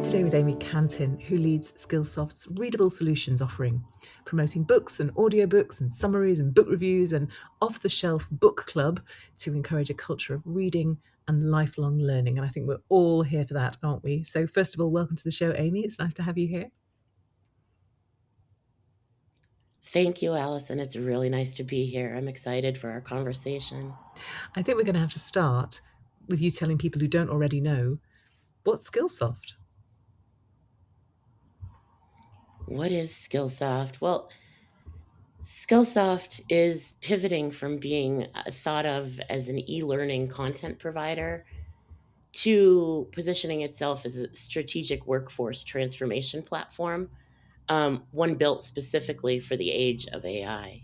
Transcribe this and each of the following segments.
here today with Amy Cantin, who leads Skillsoft's readable solutions offering, promoting books and audiobooks and summaries and book reviews and off-the-shelf book club to encourage a culture of reading and lifelong learning. And I think we're all here for that, aren't we? So first of all, welcome to the show, Amy. It's nice to have you here. Thank you, Alison. It's really nice to be here. I'm excited for our conversation. I think we're going to have to start with you telling people who don't already know, what's Skillsoft? What is Skillsoft? Well, Skillsoft is pivoting from being thought of as an e-learning content provider to positioning itself as a strategic workforce transformation platform, one built specifically for the age of AI.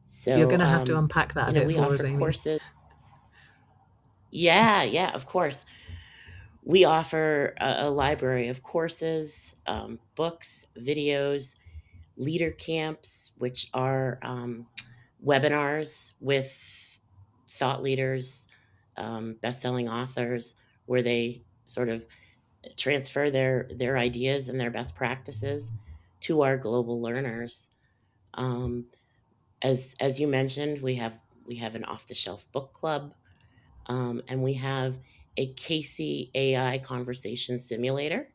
So, You're going to have to unpack that a bit we for us, offer Amy. courses. Yeah, of course. We offer a library of courses, books, videos, leader camps, which are webinars with thought leaders, best-selling authors, where they sort of transfer their ideas and their best practices to our global learners. As you mentioned, we have an off-the-shelf book club, and we have a Casey AI conversation simulator,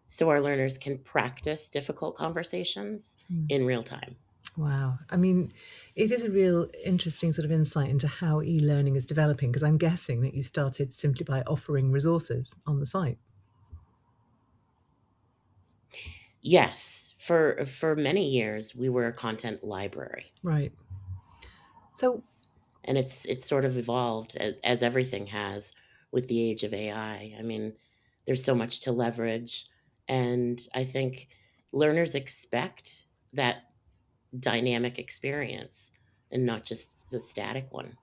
so our learners can practice difficult conversations in real time. Wow. I mean, it is a real interesting sort of insight into how e-learning is developing, because I'm guessing that you started simply by offering resources on the site. Yes, for many years we were a content library, Right. So, and it's sort of evolved as everything has with the age of AI. I mean, there's so much to leverage, and I think learners expect that dynamic experience and not just a static one.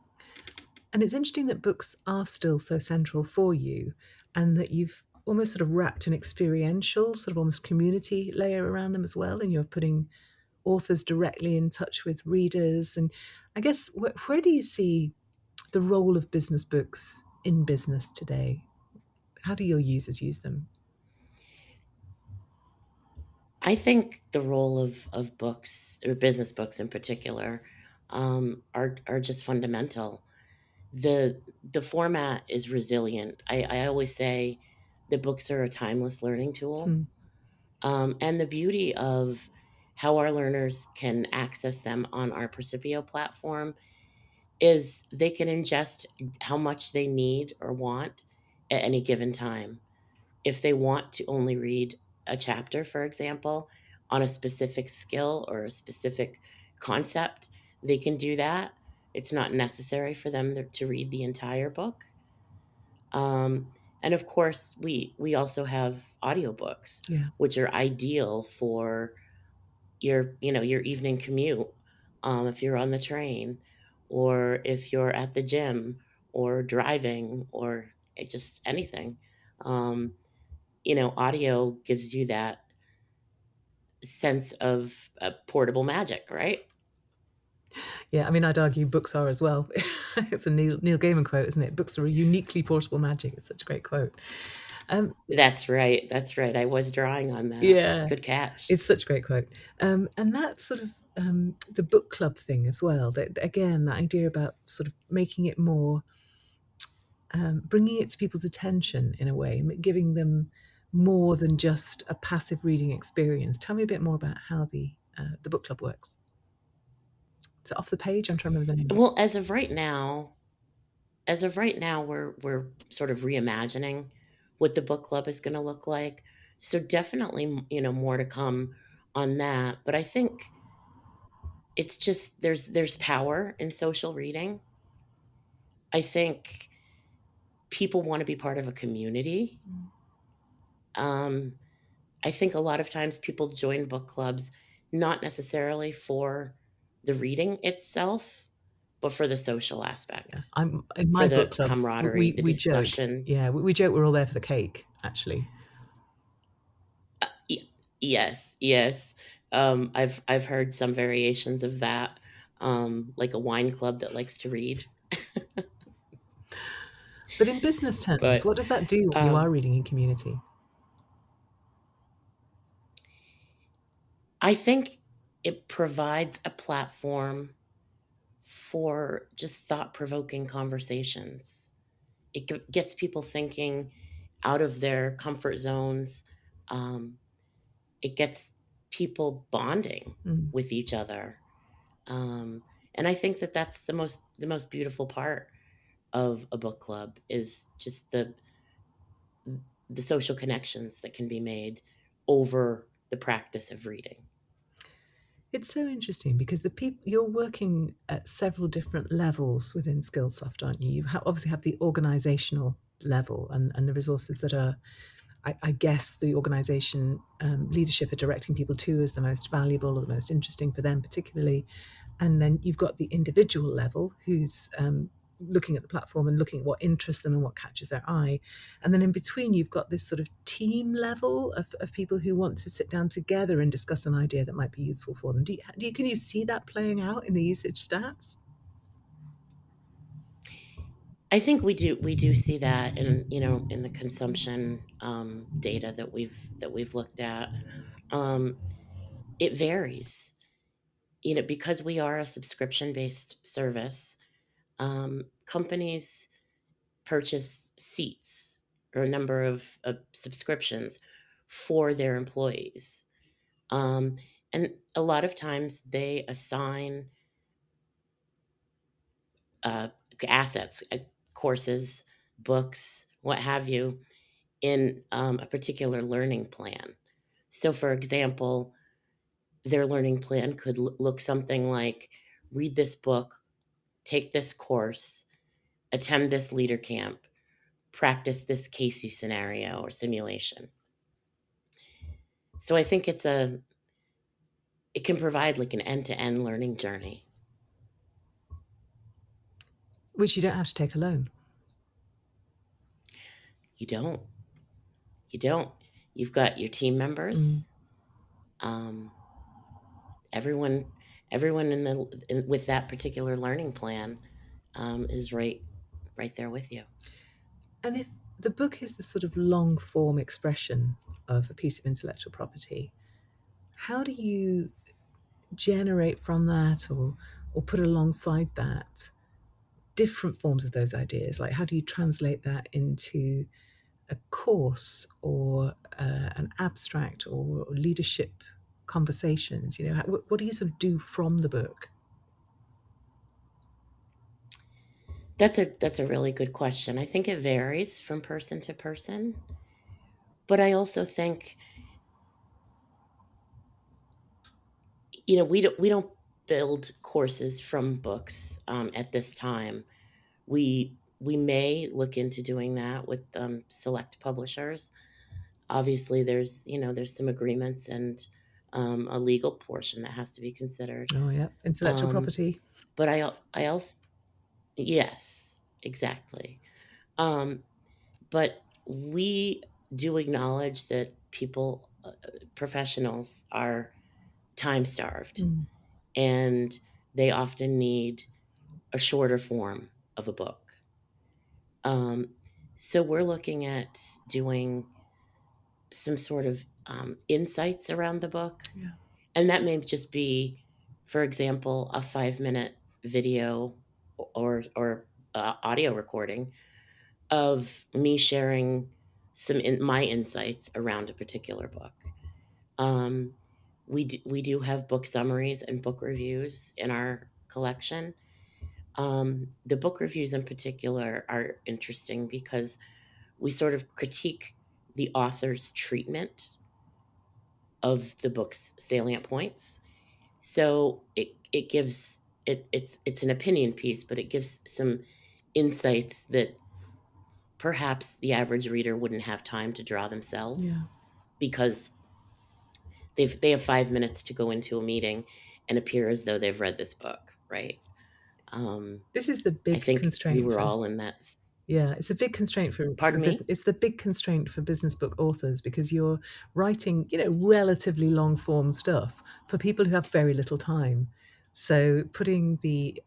and it's interesting that books are still so central for you, and that you've almost sort of wrapped an experiential, sort of almost community layer around them as well, and you're putting authors directly in touch with readers. And I guess, where do you see the role of business books in business today? How do your users use them? I think the role of books, or business books in particular, are just fundamental. The format is resilient. I always say that books are a timeless learning tool, and the beauty of how our learners can access them on our Percipio platform is they can ingest how much they need or want at any given time. If they want to only read a chapter, for example, on a specific skill or a specific concept, they can do that. It's not necessary for them to read the entire book. And of course, we also have audiobooks, Yeah. which are ideal for your evening commute, if you're on the train, or if you're at the gym, or driving, or just anything. Um, Audio gives you that sense of portable magic, right? Yeah, I mean, I'd argue books are as well. It's a Neil Gaiman quote, isn't it? Books are a uniquely portable magic. It's such a great quote. That's right. That's right. I was drawing on that. Yeah, Good catch. it's such a great quote. And that sort of the book club thing as well. That again, that idea about sort of making it more, bringing it to people's attention in a way, giving them more than just a passive reading experience. Tell me a bit more about how the book club works. So off the page, I'm trying to remember the name. Well, as of right now, we're sort of reimagining what the book club is going to look like. So definitely, more to come on that. But I think it's just there's power in social reading. I think people want to be part of a community. Um, I think a lot of times people join book clubs not necessarily for the reading itself, but for the social Yeah, aspect, I'm in for my the book club. camaraderie, We the we joke. Yeah, discussions. we joke we're all there for the cake. Actually, Yes, yes. I've heard some variations of that, like a wine club that likes to read. but in business terms, But what does that do when you are um, reading in community? I think it provides a platform for just thought provoking conversations. It gets people thinking out of their comfort zones. Um, it gets people bonding Mm. with each other. Um, and I think that that's the most beautiful part of a book club is just the social connections that can be made over the practice of reading. It's so interesting because the people you're working at several different levels within Skillsoft, aren't you? Obviously have the organizational level and the resources that are, I guess, the organization leadership are directing people to as the most valuable or the most interesting for them, particularly. And then you've got the individual level who's looking at the platform and looking at what interests them and what catches their eye. And then in between, you've got this sort of team level of people who want to sit down together and discuss an idea that might be useful for them. Can you see that playing out in the usage stats? I think we do see that in the consumption data that we've looked at. Um, it varies, because we are a subscription based service. Companies purchase seats or a number of subscriptions for their employees, um, and a lot of times they assign uh, assets, courses, books, what have you, in a particular learning plan. So, for example, their learning plan could look something like read this book, take this course, attend this leader camp, practice this Casey scenario or simulation. So I think it can provide like an end to end learning journey. Which you don't have to take alone. You don't. You don't. You've got your team Mm. members. Um, everyone, everyone with that particular learning plan is right there with you. And if the book is the sort of long form expression of a piece of intellectual property, how do you generate from that or put alongside that different forms of those ideas? Like, how do you translate that into a course or an abstract or leadership conversations? What do you sort of do from the book? That's a really good question. I think it varies from person to person, but I also think we don't build courses from books at this time. We may look into doing that with select publishers. Obviously, there's some agreements and a legal portion that has to be considered. Oh, yeah, intellectual Um, property. but I also yes, exactly. Um, but we do acknowledge that people, professionals, are time starved, Mm, and they often need a shorter form of a book. Um, so we're looking at doing some sort of insights around the book. yeah. And that may just be, for example, a 5 minute video or audio recording of me sharing my insights around a particular book. Um, we do have book summaries and book reviews in our collection. The book reviews in particular are interesting because we sort of critique the author's treatment of the book's salient points. So it gives it's an opinion piece, but it gives some insights that perhaps the average reader wouldn't have time to draw Yeah. themselves because they have 5 minutes to go into a meeting and appear as though they've read this book, right? Um, This is the I big think we constraint were for. all in that. Yeah, it's a big constraint for Pardon me. business. It's the big constraint for business book authors because you're writing, relatively long form stuff for people who have very little time. So putting the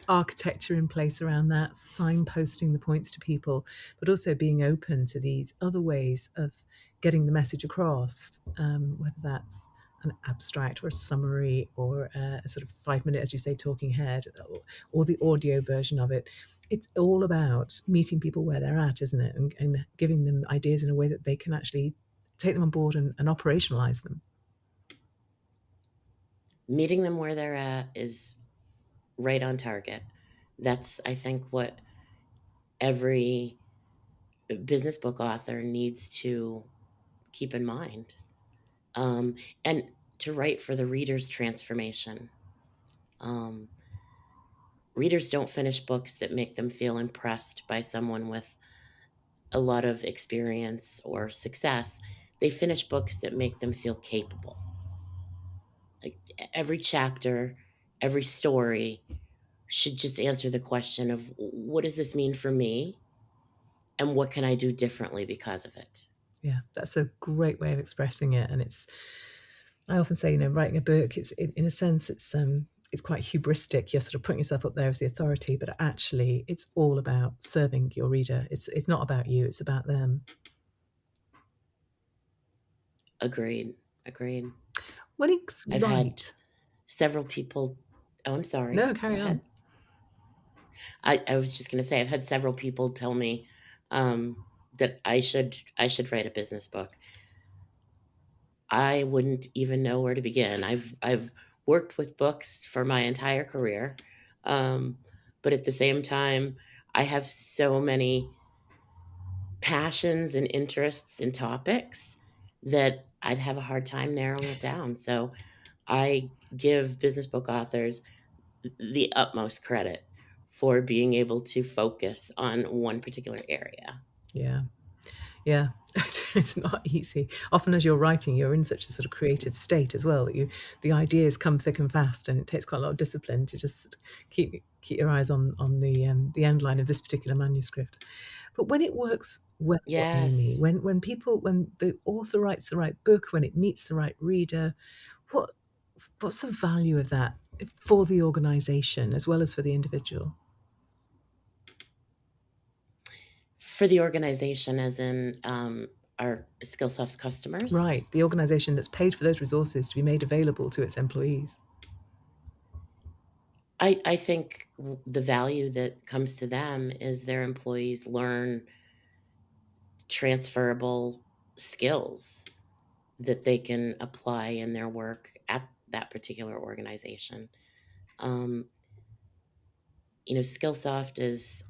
architecture in place around that, signposting the points to people, but also being open to these other ways of getting the message across, whether that's an abstract or a summary or a sort of 5 minute, as you say, talking head, or the audio version of it. It's all about meeting people where they're at, isn't it? And giving them ideas in a way that they can actually take them on board and operationalize them. Meeting them where they're at is right on target. That's, I think, what every business book author needs to keep in mind. And to write for the reader's transformation. Um, Readers don't finish books that make them feel impressed by someone with a lot of experience or success. They finish books that make them feel capable. Like every chapter, every story should just answer the question of what does this mean for me and what can I do differently because of it? Yeah, that's a great way of expressing it. And I often say, writing a book, in a sense, it's quite hubristic. You're sort of putting yourself up there as the authority, but actually, it's all about serving your reader. It's not about you; it's about them. Agreed. Agreed. When it's I've had right, several people. Oh, I'm sorry. no, Go carry on. ahead. I was just going to say I've had several people tell me that I should write a business book. I wouldn't even know where to begin. I've worked with books for my entire career, um, but at the same time, I have so many passions and interests and topics that I'd have a hard time narrowing it down. So I give business book authors the utmost credit for being able to focus on one particular area. Yeah, yeah. It's not easy. Often, as you're writing, you're in such a sort of creative state as well that the ideas come thick and fast, and it takes quite a lot of discipline to just keep your eyes on the end line of this particular manuscript. But when it works well, Amy, Yes. when the author writes the right book, when it meets the right reader, what what's the value of that for the organization as well as for the individual? For the organization, as in our Skillsoft's customers, Right, the organization that's paid for those resources to be made available to its employees. I think the value that comes to them is their employees learn transferable skills that they can apply in their work at that particular organization. Um, Skillsoft is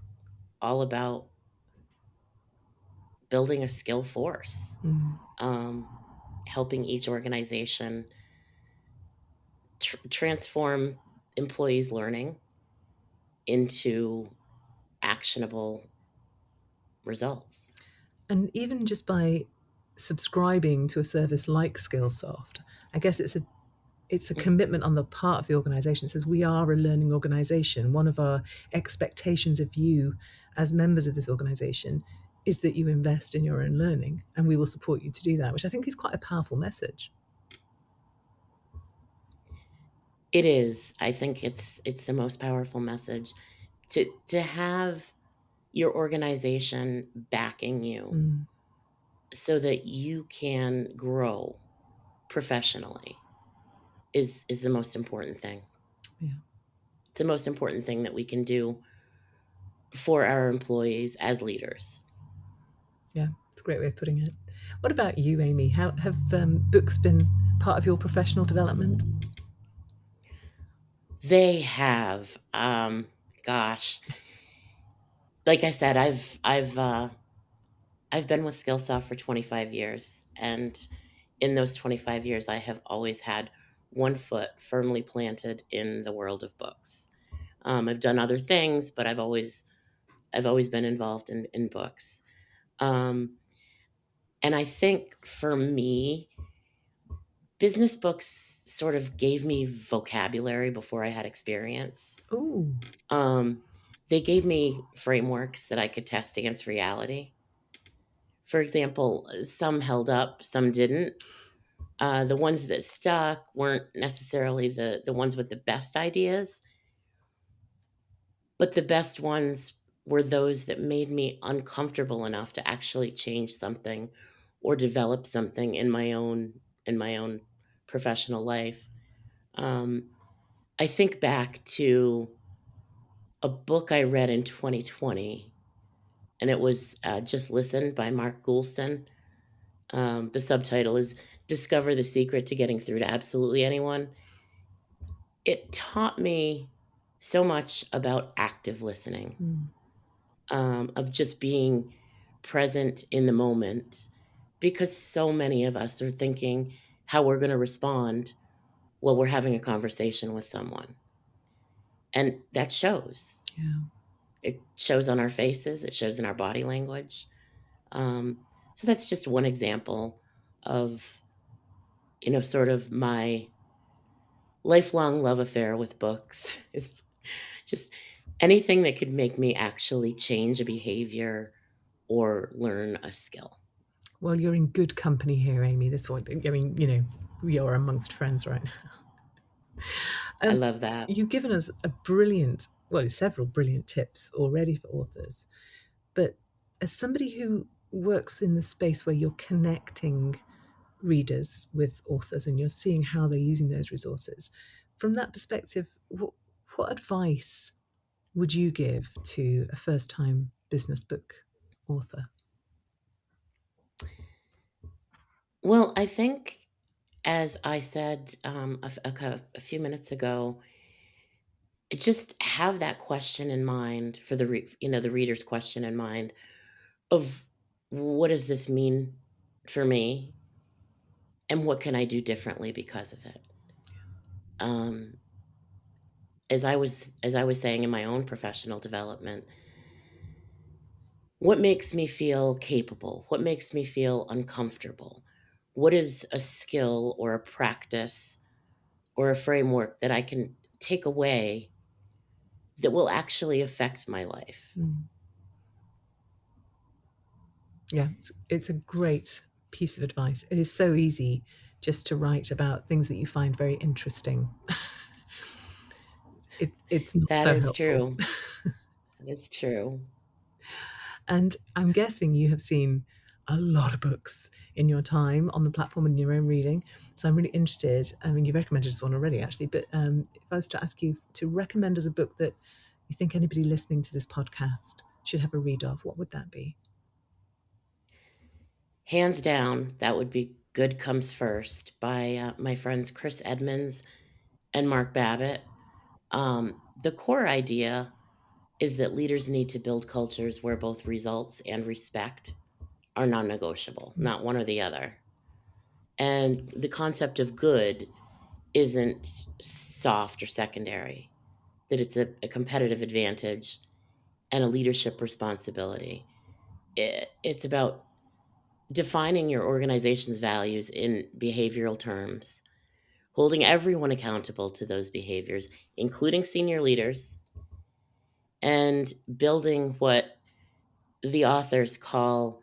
all about building a skill force, Mm. um, helping each organization transform employees' learning into actionable results. And even just by subscribing to a service like Skillsoft, I guess it's a Mm. commitment on the part of the organization. It says we are a learning organization. One of our expectations of you as members of this organization is that you invest in your own learning, and we will support you to do that, which I think is quite a powerful message. It is. I think it's the most powerful message to have your organization backing you Mm, so that you can grow professionally is the most important thing. yeah, It's the most important thing that we can do for our employees as leaders. yeah, it's a great way of putting it. What about you, Amy? How have books been part of your professional development? They have, gosh, like I said, I've been with Skillsoft for 25 years, and in those 25 years, I have always had one foot firmly planted in the world of books. I've done other things, but I've always been involved in books. Um, and I think for me, business books sort of gave me vocabulary before I had experience. Oh, Um, they gave me frameworks that I could test against reality. For example, some held up, some didn't. The ones that stuck weren't necessarily the ones with the best ideas, but the best ones were those that made me uncomfortable enough to actually change something or develop something in my own professional life. Um, I think back to a book I read in 2020, and it was Just Listen by Mark Goulston. The subtitle is Discover the Secret to Getting Through to Absolutely Anyone. It taught me so much about active listening, Mm. of just being present in the moment, because so many of us are thinking how we're going to respond while we're having a conversation with someone. And that shows. Yeah. It shows on our faces, it shows in our body language. So that's just one example of, sort of my lifelong love affair with books. It's just anything that could make me actually change a behavior or learn a skill. Well, you're in good company here, Amy. This one, I mean, we are amongst friends right now. I Um, love that. you've given us several brilliant tips already for authors. But as somebody who works in the space where you're connecting readers with authors and you're seeing how they're using those resources, from that perspective, what advice would you give to a first time business book author? Well, I think, as I said a few minutes ago, just have that question in mind for the reader's question in mind of what does this mean for me, and what can I do differently because of it. Um, as I was saying in my own professional development, what makes me feel capable? What makes me feel uncomfortable? What is a skill or a practice or a framework that I can take away that will actually affect my life? Mm. Yeah, it's a Just great piece of advice. It is so easy just to write about things that you find very interesting. It's not that so is helpful. true. That is true. And I'm guessing you have seen a lot of books in your time on the platform and your own reading. So I'm really interested. I mean, you recommended this one already, actually, but if I was to ask you to recommend as a book that you think anybody listening to this podcast should have a read of, what would that be? Hands down, that would be Good Comes First by my friends Chris Edmonds and Mark Babbitt. The core idea is that leaders need to build cultures where both results and respect are non negotiable, Mm. not one or the other. And the concept of good isn't soft or secondary, that it's a competitive advantage and a leadership responsibility. It's about defining your organization's values in behavioral terms, holding everyone accountable to those behaviors, including senior leaders, and building what the authors call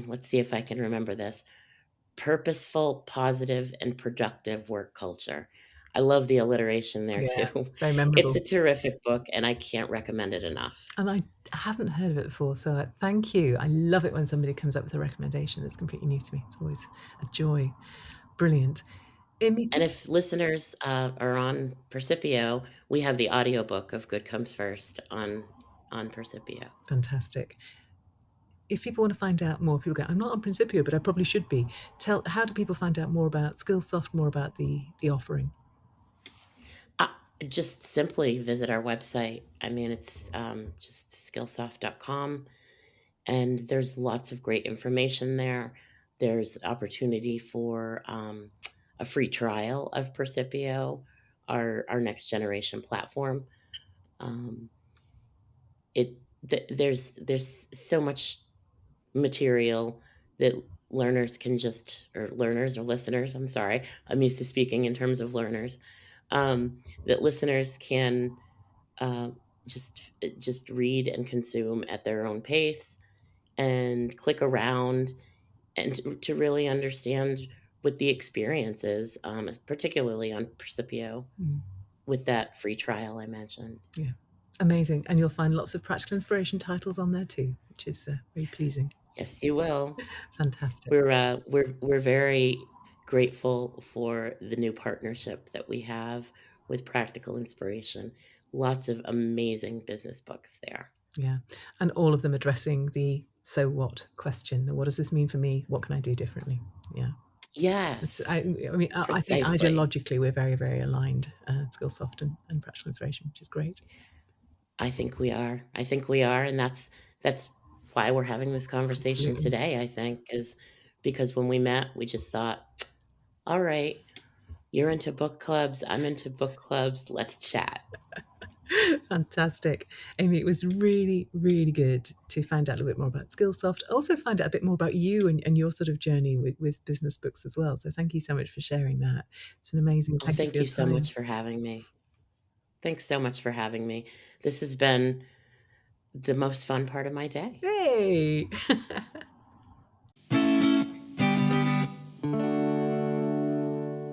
let's see if I can remember this, purposeful, positive, and productive work culture. I love the alliteration there Yeah, too. it's very It's memorable. a terrific book, and I can't recommend it enough. And I haven't heard of it before, so thank you. I love it when somebody comes up with a recommendation that's completely new to me. It's always a joy. Brilliant. Amy, And if listeners are on Percipio, we have the audiobook of Good Comes First on Percipio. fantastic. If people want to find out more, people go, I'm not on Principio, but I probably should be. How do people find out more about Skillsoft, more about the offering? Uh, just simply visit our website. I mean, it's just skillsoft.com, and there's lots of great information there. There's opportunity for a free trial of Percipio, our next generation platform. Um, there's so much material that learners can or learners or listeners. I'm sorry, I'm used to speaking in terms of learners. That listeners can uh, just read and consume at their own pace and click around and to really understand what the experience is, particularly on Percipio Mm, with that free trial I mentioned. yeah, amazing. And you'll find lots of practical inspiration titles on there too, which is very pleasing. Yes, you will. Fantastic. We're very grateful for the new partnership that we have with Practical Inspiration. Lots of amazing business books there. Yeah. And all of them addressing the "so what" question. What does this mean for me? What can I do differently? Yeah. It's, Yes, I mean, I think precisely. ideologically we're very, very aligned, Skillsoft and Practical Inspiration, which is great. I think we are. I think we are, and that's why we're having this conversation Absolutely. today, I think, is because when we met, we just thought, all right, you're into book clubs, I'm into book clubs, let's chat. Fantastic. Amy, it was really, really good to find out a little bit more about Skillsoft. Also find out a bit more about you and your sort of journey with business books as well. So thank you so much for sharing that. It's been amazing. Well, Thank you for thank your you so much time. for having me. Thanks so much for having me. This has been the most fun part of my day. Yay!